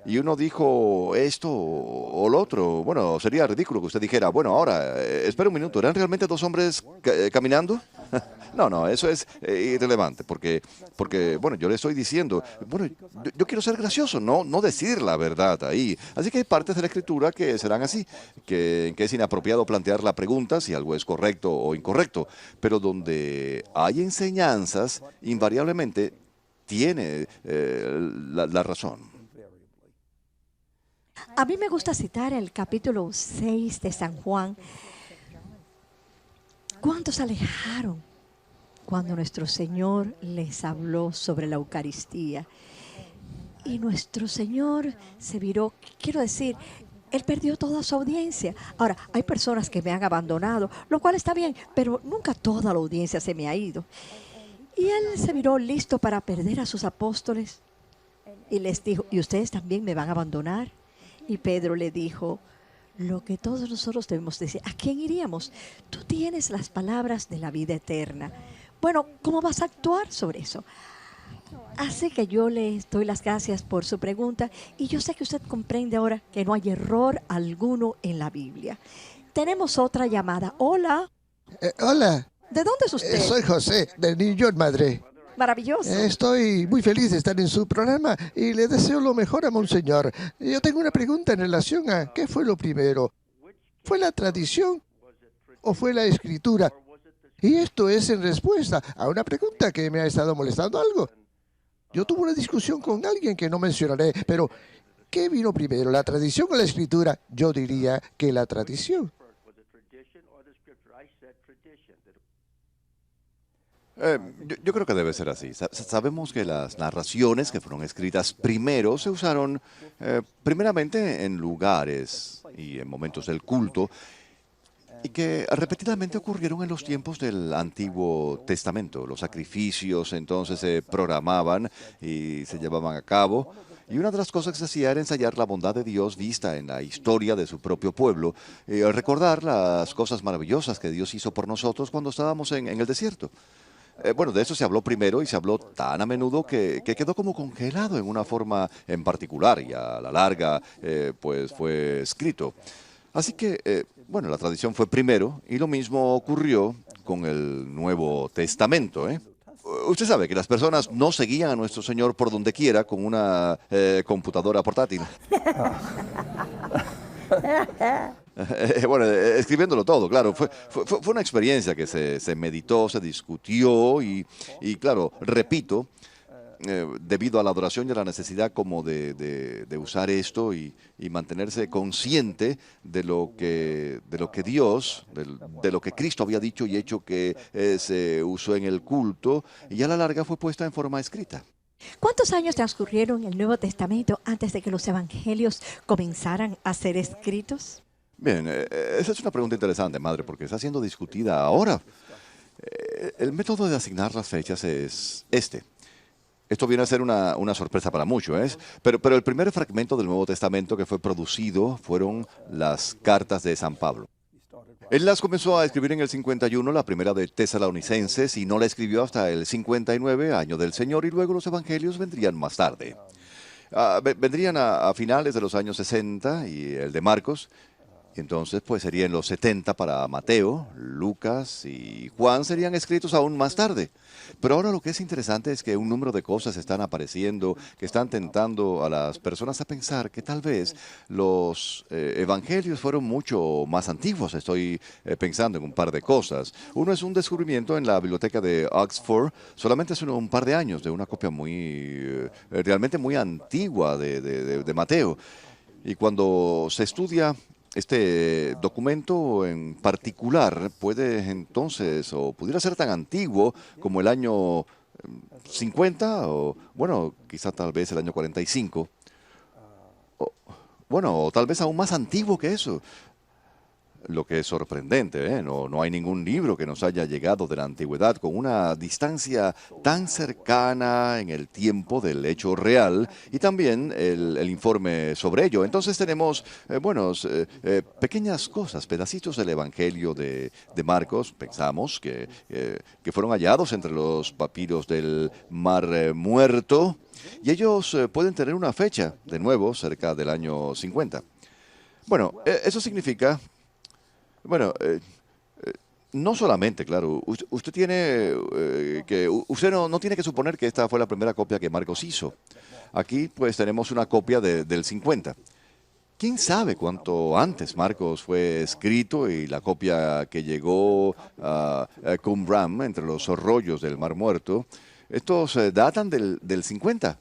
y uno dijo esto o lo otro. Bueno, sería ridículo que usted dijera, bueno, ahora, espera un minuto, ¿eran realmente dos hombres caminando? No, eso es irrelevante, porque, bueno, yo le estoy diciendo, bueno, yo quiero ser gracioso, no decir la verdad ahí. Así que hay partes de la Escritura que serán así, que es inapropiado plantear la pregunta si algo es correcto o incorrecto, pero donde hay enseñanzas, invariablemente tiene la razón. A mí me gusta citar el capítulo 6 de San Juan. ¿Cuántos alejaron cuando nuestro Señor les habló sobre la Eucaristía? Y nuestro Señor se viró, quiero decir, Él perdió toda su audiencia. Ahora, hay personas que me han abandonado, lo cual está bien, pero nunca toda la audiencia se me ha ido. Y Él se viró listo para perder a sus apóstoles y les dijo, ¿y ustedes también me van a abandonar? Y Pedro le dijo, lo que todos nosotros debemos decir, ¿a quién iríamos? Tú tienes las palabras de la vida eterna. Bueno, ¿cómo vas a actuar sobre eso? Así que yo le doy las gracias por su pregunta y yo sé que usted comprende ahora que no hay error alguno en la Biblia. Tenemos otra llamada. Hola. Hola. ¿De dónde es usted? Soy José, de New York, madre. Maravilloso. Estoy muy feliz de estar en su programa y le deseo lo mejor a Monseñor. Yo tengo una pregunta en relación a ¿qué fue lo primero? ¿Fue la tradición o fue la escritura? Y esto es en respuesta a una pregunta que me ha estado molestando algo. Yo tuve una discusión con alguien que no mencionaré, pero ¿qué vino primero, la tradición o la escritura? Yo diría que la tradición. Yo creo que debe ser así. Sabemos que las narraciones que fueron escritas primero se usaron primeramente en lugares y en momentos del culto y que repetidamente ocurrieron en los tiempos del Antiguo Testamento. Los sacrificios entonces se programaban y se llevaban a cabo. Y una de las cosas que se hacía era ensayar la bondad de Dios vista en la historia de su propio pueblo, recordar las cosas maravillosas que Dios hizo por nosotros cuando estábamos en el desierto. Bueno, de eso se habló primero y se habló tan a menudo que quedó como congelado en una forma en particular y a la larga pues fue escrito. Así que, bueno, la tradición fue primero y lo mismo ocurrió con el Nuevo Testamento, Usted sabe que las personas no seguían a nuestro Señor por donde quiera con una computadora portátil. Bueno, escribiéndolo todo, claro. Fue una experiencia que se meditó, se discutió y claro, repito, debido a la adoración y a la necesidad como de usar esto y mantenerse consciente de lo que Dios, de lo que Cristo había dicho y hecho que se usó en el culto y a la larga fue puesta en forma escrita. ¿Cuántos años transcurrieron en el Nuevo Testamento antes de que los evangelios comenzaran a ser escritos? Bien, esa es una pregunta interesante, madre, porque está siendo discutida ahora. El método de asignar las fechas es este. Esto viene a ser una sorpresa para muchos, pero el primer fragmento del Nuevo Testamento que fue producido fueron las cartas de San Pablo. Él las comenzó a escribir en el 51, la primera de Tesalonicenses, y no la escribió hasta el 59, año del Señor, y luego los evangelios vendrían más tarde. Vendrían a finales de los años 60 y el de Marcos. Entonces, pues serían los 70 para Mateo, Lucas y Juan serían escritos aún más tarde. Pero ahora lo que es interesante es que un número de cosas están apareciendo que están tentando a las personas a pensar que tal vez los evangelios fueron mucho más antiguos. Estoy pensando en un par de cosas. Uno es un descubrimiento en la biblioteca de Oxford, solamente hace un par de años, de una copia realmente muy antigua de Mateo. Y cuando se estudia este documento en particular puede entonces, o pudiera ser tan antiguo como el año 50, o bueno, quizá tal vez el año 45, o tal vez aún más antiguo que eso. Lo que es sorprendente, no hay ningún libro que nos haya llegado de la antigüedad con una distancia tan cercana en el tiempo del hecho real y también el informe sobre ello. Entonces tenemos, pequeñas cosas, pedacitos del Evangelio de Marcos, pensamos que fueron hallados entre los papiros del Mar Muerto y ellos pueden tener una fecha, de nuevo, cerca del año 50. Bueno, eso significa... no solamente, claro, usted tiene usted no tiene que suponer que esta fue la primera copia que Marcos hizo. Aquí pues tenemos una copia del 50. ¿Quién sabe cuánto antes Marcos fue escrito y la copia que llegó a Qumran, entre los arroyos del Mar Muerto? Estos datan del 50.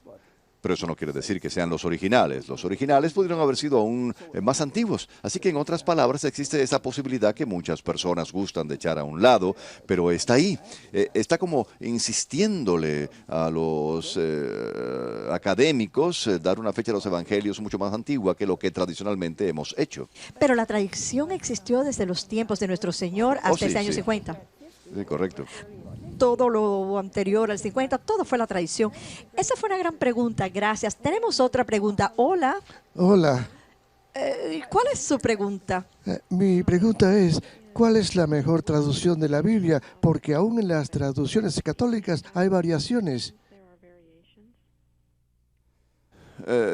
Pero eso no quiere decir que sean los originales. Los originales pudieron haber sido aún más antiguos. Así que, en otras palabras, existe esa posibilidad que muchas personas gustan de echar a un lado, pero está ahí. Está como insistiéndole a los académicos dar una fecha de los evangelios mucho más antigua que lo que tradicionalmente hemos hecho. Pero la tradición existió desde los tiempos de nuestro Señor hasta ese año 50. Sí, correcto. Todo lo anterior al 50, todo fue la tradición. Esa fue una gran pregunta, gracias. Tenemos otra pregunta. Hola. Hola. ¿Cuál es su pregunta? Mi pregunta es, ¿cuál es la mejor traducción de la Biblia? Porque aún en las traducciones católicas hay variaciones.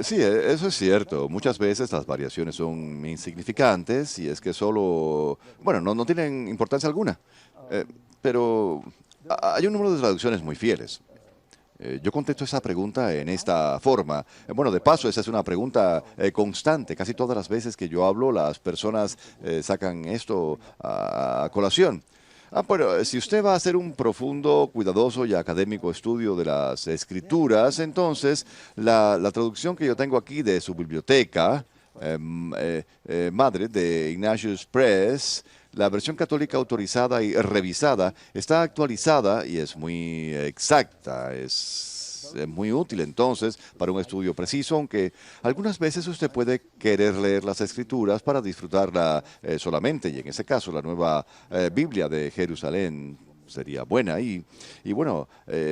Sí, eso es cierto. Muchas veces las variaciones son insignificantes y es que solo, no tienen importancia alguna. Pero hay un número de traducciones muy fieles. Yo contesto esa pregunta en esta forma. De paso, esa es una pregunta constante. Casi todas las veces que yo hablo, las personas sacan esto a colación. Pero si usted va a hacer un profundo, cuidadoso y académico estudio de las Escrituras, entonces la traducción que yo tengo aquí de su biblioteca, madre, de Ignatius Press, la versión católica autorizada y revisada, está actualizada y es muy exacta, es muy útil entonces para un estudio preciso, aunque algunas veces usted puede querer leer las Escrituras para disfrutarla solamente, y en ese caso la nueva Biblia de Jerusalén sería buena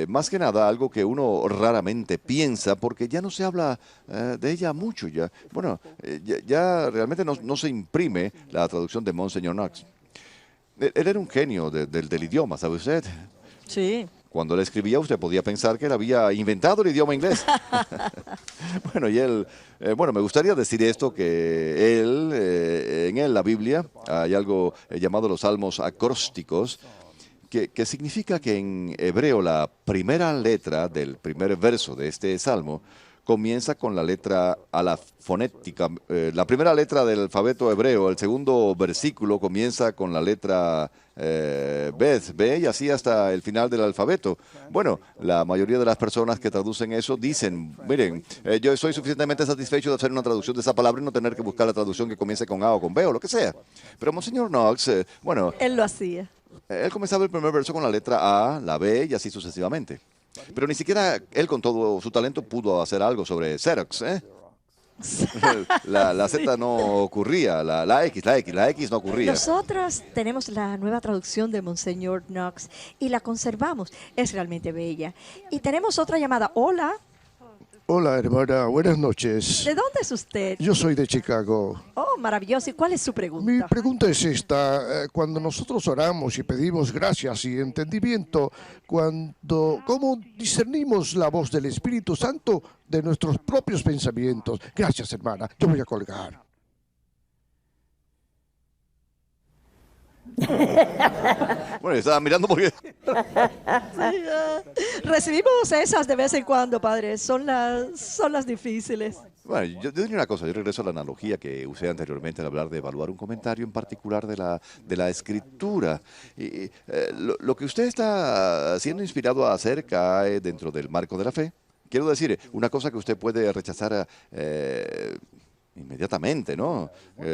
más que nada algo que uno raramente piensa porque ya no se habla de ella mucho ya realmente no se imprime la traducción de Monseñor Knox. Él era un genio del idioma, ¿sabe usted? Sí. Cuando él escribía, usted podía pensar que él había inventado el idioma inglés. Y él, me gustaría decir esto, que en él, la Biblia, hay algo llamado los salmos acrósticos, que significa que en hebreo la primera letra del primer verso de este salmo comienza con la letra a la fonética, la primera letra del alfabeto hebreo, el segundo versículo comienza con la letra Bet, B, y así hasta el final del alfabeto. Bueno, la mayoría de las personas que traducen eso dicen, miren, yo soy suficientemente satisfecho de hacer una traducción de esa palabra y no tener que buscar la traducción que comience con A o con B o lo que sea. Pero Monseñor Knox, bueno, Él lo hacía. él comenzaba el primer verso con la letra A, la B y así sucesivamente. Pero ni siquiera él con todo su talento pudo hacer algo sobre Xerox, ¿eh? La Z no ocurría, la X no ocurría. Nosotros tenemos la nueva traducción de Monseñor Knox y la conservamos. Es realmente bella. Y tenemos otra llamada. Hola, Hola, hermana. Buenas noches. ¿de dónde es usted? Yo soy de Chicago. Oh, maravilloso. ¿Y cuál es su Mi pregunta? pregunta es esta. Cuando nosotros oramos y pedimos gracias y entendimiento, ¿cómo discernimos la voz del Espíritu Santo de nuestros propios pensamientos? Gracias, hermana. Yo voy a colgar. Bueno, estaba mirando porque... Recibimos esas de vez en cuando, padre. Son las difíciles. Bueno, yo diría una cosa, yo regreso a la analogía que usé anteriormente al hablar de evaluar un comentario en particular de la escritura. Lo que usted está siendo inspirado a hacer cae dentro del marco de la fe. Quiero decir, una cosa que usted puede rechazar inmediatamente, ¿no?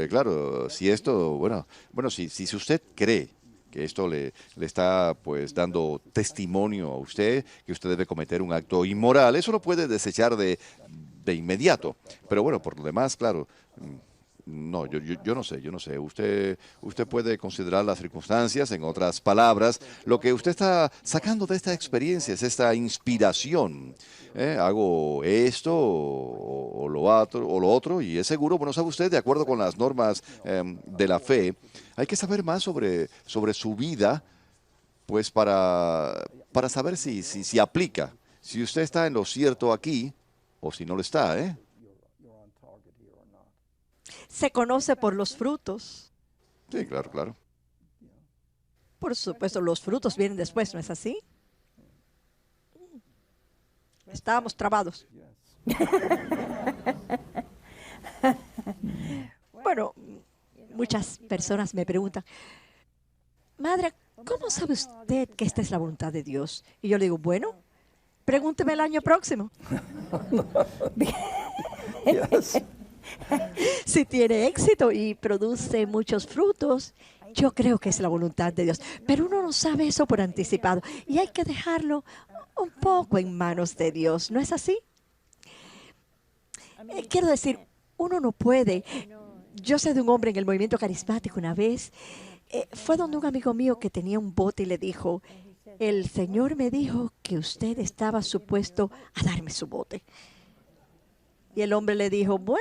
Claro, si esto, bueno, si usted cree que esto le está pues dando testimonio a usted, que usted debe cometer un acto inmoral, eso lo puede desechar de inmediato. Pero bueno, por lo demás, claro, no, yo no sé. Usted puede considerar las circunstancias, en otras palabras, lo que usted está sacando de esta experiencia es esta inspiración. Hago esto o lo otro, y es seguro, bueno, sabe usted, de acuerdo con las normas de la fe, hay que saber más sobre su vida, pues para saber si aplica, si usted está en lo cierto aquí o si no lo está, ¿eh? Se conoce por los frutos. Sí, claro. Por supuesto, los frutos vienen después, ¿no es así? Estábamos trabados. Bueno, muchas personas me preguntan, madre, ¿cómo sabe usted que esta es la voluntad de Dios? Y yo le digo, bueno, pregúnteme el año próximo. Si tiene éxito y produce muchos frutos, yo creo que es la voluntad de Dios. Pero uno no sabe eso por anticipado y hay que dejarlo un poco en manos de Dios, ¿no es así? Quiero decir, uno no puede. Yo sé de un hombre en el movimiento carismático una vez, fue donde un amigo mío que tenía un bote y le dijo, el Señor me dijo que usted estaba supuesto a darme su bote. Y el hombre le dijo, bueno,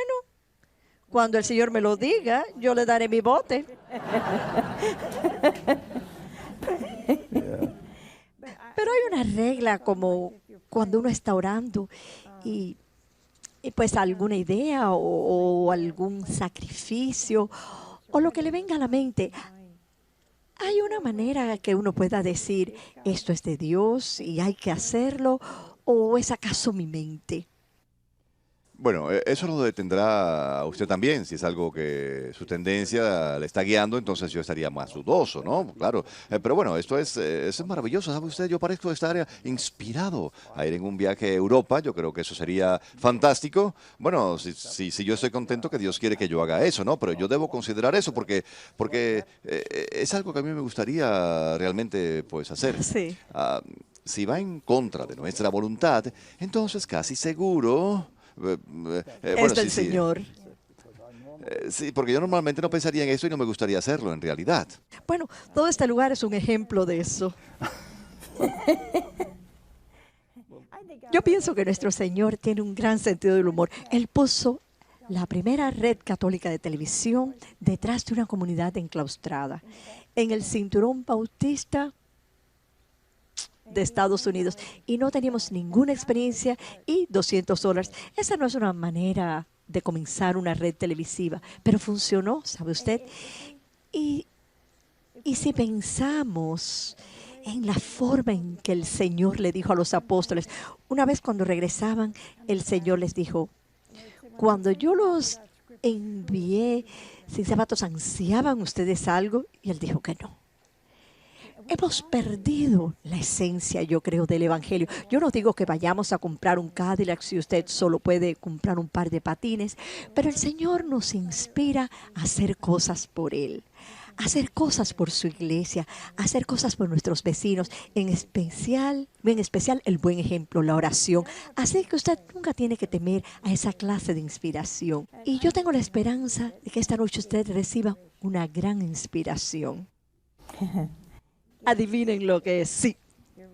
cuando el Señor me lo diga, yo le daré mi bote. Pero hay una regla como cuando uno está orando y pues alguna idea o algún sacrificio o lo que le venga a la mente. Hay una manera que uno pueda decir, esto es de Dios y hay que hacerlo, o es acaso mi mente. Bueno, eso lo detendrá a usted también, si es algo que su tendencia le está guiando, entonces yo estaría más dudoso, ¿no? Claro, pero bueno, esto es maravilloso, ¿sabe usted? Yo parezco estar inspirado a ir en un viaje a Europa, yo creo que eso sería fantástico. Bueno, si yo estoy contento que Dios quiere que yo haga eso, ¿no? Pero yo debo considerar eso porque es algo que a mí me gustaría realmente pues hacer. Sí. Si va en contra de nuestra voluntad, entonces casi seguro... es del Señor. Sí, porque yo normalmente no pensaría en eso y no me gustaría hacerlo en realidad. Bueno, todo este lugar es un ejemplo de eso. Yo pienso que nuestro Señor tiene un gran sentido del humor. Él puso la primera red católica de televisión detrás de una comunidad enclaustrada, en el cinturón bautista de Estados Unidos, y no teníamos ninguna experiencia y $200. Esa no es una manera de comenzar una red televisiva, pero funcionó, ¿sabe usted? Y si pensamos en la forma en que el Señor le dijo a los apóstoles. Una vez cuando regresaban, el Señor les dijo, cuando yo los envié sin zapatos, ¿ansiaban ustedes algo? Y él dijo que no. Hemos perdido la esencia, yo creo, del Evangelio. Yo no digo que vayamos a comprar un Cadillac si usted solo puede comprar un par de patines, pero el Señor nos inspira a hacer cosas por Él, a hacer cosas por su iglesia, a hacer cosas por nuestros vecinos, en especial el buen ejemplo, la oración. Así que usted nunca tiene que temer a esa clase de inspiración. Y yo tengo la esperanza de que esta noche usted reciba una gran inspiración. Adivinen lo que es. Sí,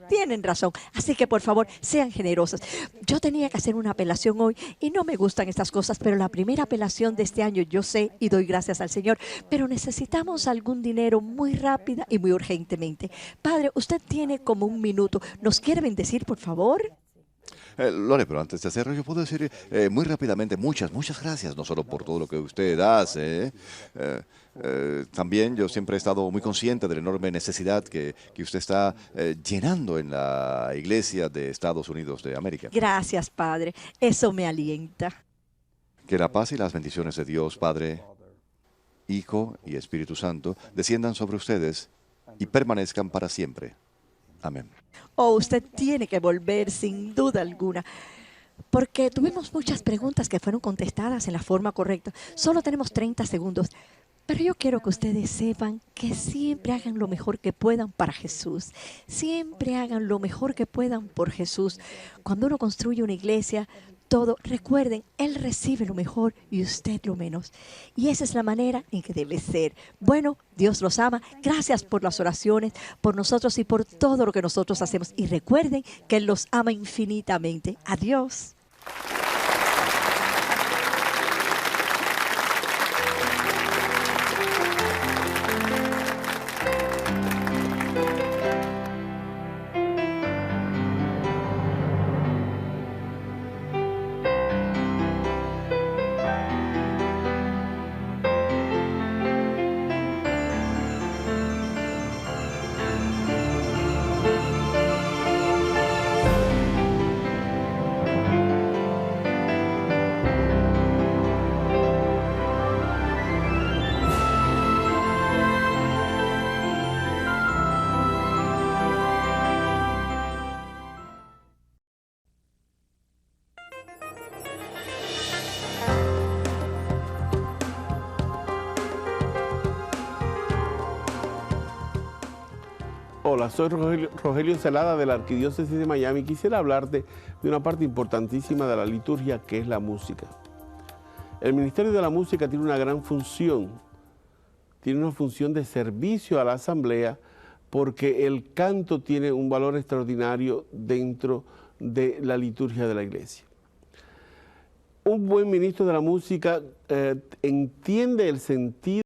tienen razón. Así que por favor, sean generosos. Yo tenía que hacer una apelación hoy y no me gustan estas cosas, pero la primera apelación de este año, yo sé y doy gracias al Señor, pero necesitamos algún dinero muy rápida y muy urgentemente. Padre, usted tiene como 1 minuto. ¿Nos quiere bendecir, por favor? Lore, pero antes de hacerlo, yo puedo decir muy rápidamente muchas gracias, no solo por todo lo que usted hace. También yo siempre he estado muy consciente de la enorme necesidad que usted está llenando en la Iglesia de Estados Unidos de América. Gracias, Padre. Eso me alienta. Que la paz y las bendiciones de Dios, Padre, Hijo y Espíritu Santo, desciendan sobre ustedes y permanezcan para siempre. Amén. Usted tiene que volver sin duda alguna, porque tuvimos muchas preguntas que fueron contestadas en la forma correcta. Solo tenemos 30 segundos, pero yo quiero que ustedes sepan que siempre hagan lo mejor que puedan para Jesús. Siempre hagan lo mejor que puedan por Jesús. Cuando uno construye una iglesia, recuerden, Él recibe lo mejor y usted lo menos. Y esa es la manera en que debe ser. Bueno, Dios los ama. Gracias por las oraciones, por nosotros y por todo lo que nosotros hacemos. Y recuerden que Él los ama infinitamente. Adiós. Hola, soy Rogelio Celada de la Arquidiócesis de Miami. Quisiera hablarte de una parte importantísima de la liturgia, que es la música. El Ministerio de la Música tiene una gran función, tiene una función de servicio a la asamblea, porque el canto tiene un valor extraordinario dentro de la liturgia de la iglesia. Un buen ministro de la música entiende el sentido